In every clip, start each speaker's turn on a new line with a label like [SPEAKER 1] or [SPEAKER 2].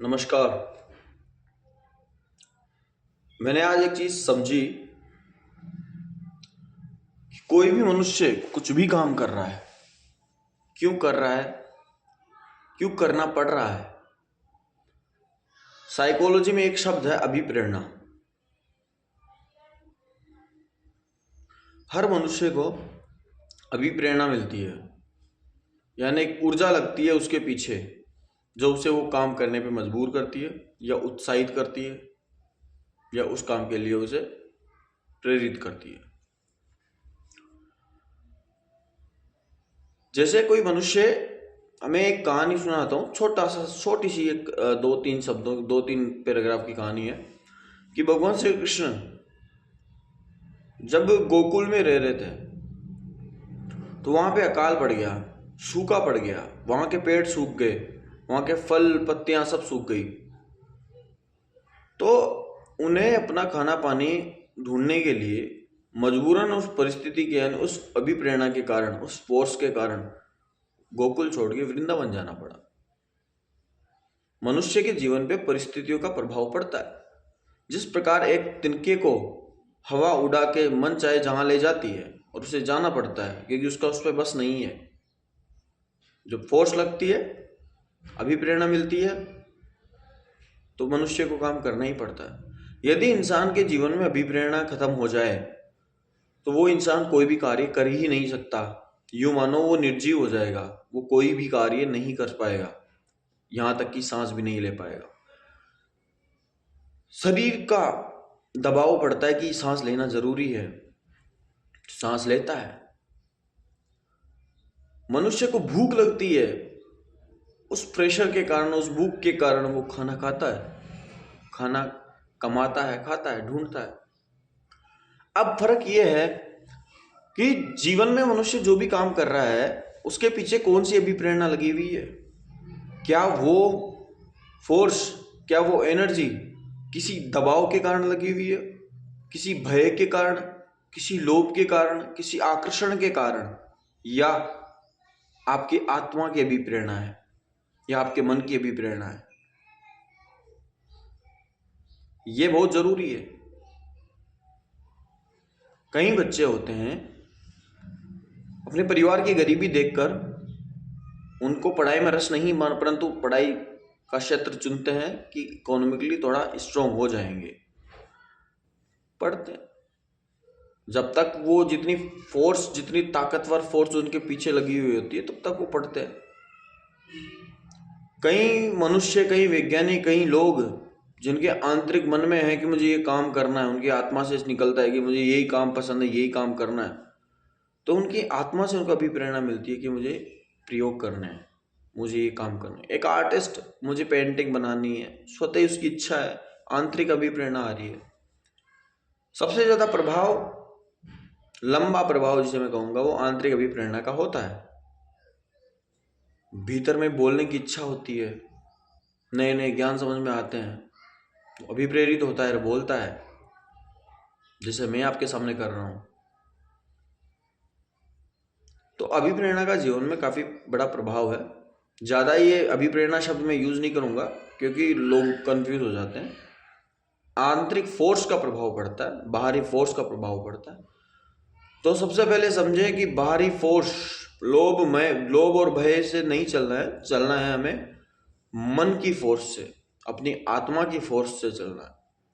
[SPEAKER 1] नमस्कार। मैंने आज एक चीज समझी कि कोई भी मनुष्य कुछ भी काम कर रहा है, क्यों कर रहा है, क्यों करना पड़ रहा है। साइकोलॉजी में एक शब्द है अभिप्रेरणा। हर मनुष्य को अभिप्रेरणा मिलती है, यानी एक ऊर्जा लगती है उसके पीछे जो उसे वो काम करने पे मजबूर करती है या उत्साहित करती है या उस काम के लिए उसे प्रेरित करती है। जैसे कोई मनुष्य, मैं एक कहानी सुनाता हूँ, छोटी सी एक दो तीन शब्दों, दो तीन पैराग्राफ की कहानी है कि भगवान श्री कृष्ण जब गोकुल में रह रहे थे तो वहां पे अकाल पड़ गया, सूखा पड़ गया, वहां के पेड़ सूख गए, वहां के फल पत्तियां सब सूख गई। तो उन्हें अपना खाना पानी ढूंढने के लिए मजबूरन उस परिस्थिति के यानी उस अभिप्रेरणा के कारण, उस फोर्स के कारण गोकुल छोड़ के वृंदावन जाना पड़ा। मनुष्य के जीवन पे परिस्थितियों का प्रभाव पड़ता है। जिस प्रकार एक तिनके को हवा उड़ा के मन चाहे जहां ले जाती है और उसे जाना पड़ता है क्योंकि उसका उस पर बस नहीं है। जब फोर्स लगती है, अभिप्रेरणा मिलती है, तो मनुष्य को काम करना ही पड़ता है। यदि इंसान के जीवन में अभिप्रेरणा खत्म हो जाए तो वो इंसान कोई भी कार्य कर ही नहीं सकता। यूं मानो वो निर्जीव हो जाएगा, वो कोई भी कार्य नहीं कर पाएगा, यहां तक कि सांस भी नहीं ले पाएगा। शरीर का दबाव पड़ता है कि सांस लेना जरूरी है, सांस लेता है। मनुष्य को भूख लगती है, उस प्रेशर के कारण, उस भूख के कारण वो खाना खाता है, खाना कमाता है, खाता है, ढूंढता है। अब फर्क यह है कि जीवन में मनुष्य जो भी काम कर रहा है उसके पीछे कौन सी अभिप्रेरणा लगी हुई है। क्या वो फोर्स, क्या वो एनर्जी किसी दबाव के कारण लगी हुई है, किसी भय के कारण, किसी लोभ के कारण, किसी आकर्षण के कारण, या आपकी आत्मा की अभिप्रेरणा है, या आपके मन की अभिप्रेरणा है। यह बहुत जरूरी है। कई बच्चे होते हैं अपने परिवार की गरीबी देखकर उनको पढ़ाई में रस नहीं मान, परंतु पढ़ाई का क्षेत्र चुनते हैं कि इकोनॉमिकली थोड़ा स्ट्रांग हो जाएंगे, पढ़ते हैं। जब तक वो जितनी ताकतवर फोर्स उनके पीछे लगी हुई होती है तब तक वो पढ़ते हैं। कई मनुष्य, कई वैज्ञानिक, कई लोग जिनके आंतरिक मन में है कि मुझे ये काम करना है, उनकी आत्मा से निकलता है कि मुझे यही काम पसंद है, यही काम करना है, तो उनकी आत्मा से उनको अभिप्रेरणा मिलती है कि मुझे प्रयोग करना है, मुझे ये काम करना है। एक आर्टिस्ट, मुझे पेंटिंग बनानी है, स्वतः ही उसकी इच्छा है, आंतरिक अभिप्रेरणा आ रही है। सबसे ज्यादा प्रभाव, लंबा प्रभाव जिसे मैं कहूंगा, वो आंतरिक अभिप्रेरणा का होता है। भीतर में बोलने की इच्छा होती है, नए नए ज्ञान समझ में आते हैं, तो अभिप्रेरित होता है और बोलता है, जैसे मैं आपके सामने कर रहा हूं। तो अभिप्रेरणा का जीवन में काफी बड़ा प्रभाव है। ज्यादा ये अभिप्रेरणा शब्द मैं यूज नहीं करूंगा क्योंकि लोग कंफ्यूज हो जाते हैं। आंतरिक फोर्स का प्रभाव पड़ता है, बाहरी फोर्स का प्रभाव पड़ता है। तो सबसे पहले समझे कि बाहरी फोर्स, लोभ और भय से नहीं चलना है, चलना है हमें मन की फोर्स से, अपनी आत्मा की फोर्स से चलना है,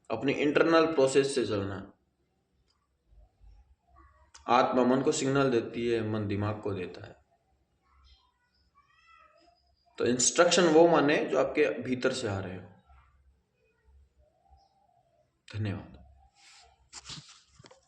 [SPEAKER 1] अपनी इंटरनल प्रोसेस से चलना है। आत्मा मन को सिग्नल देती है, मन दिमाग को देता है। तो इंस्ट्रक्शन वो माने जो आपके भीतर से आ रहे हो। धन्यवाद।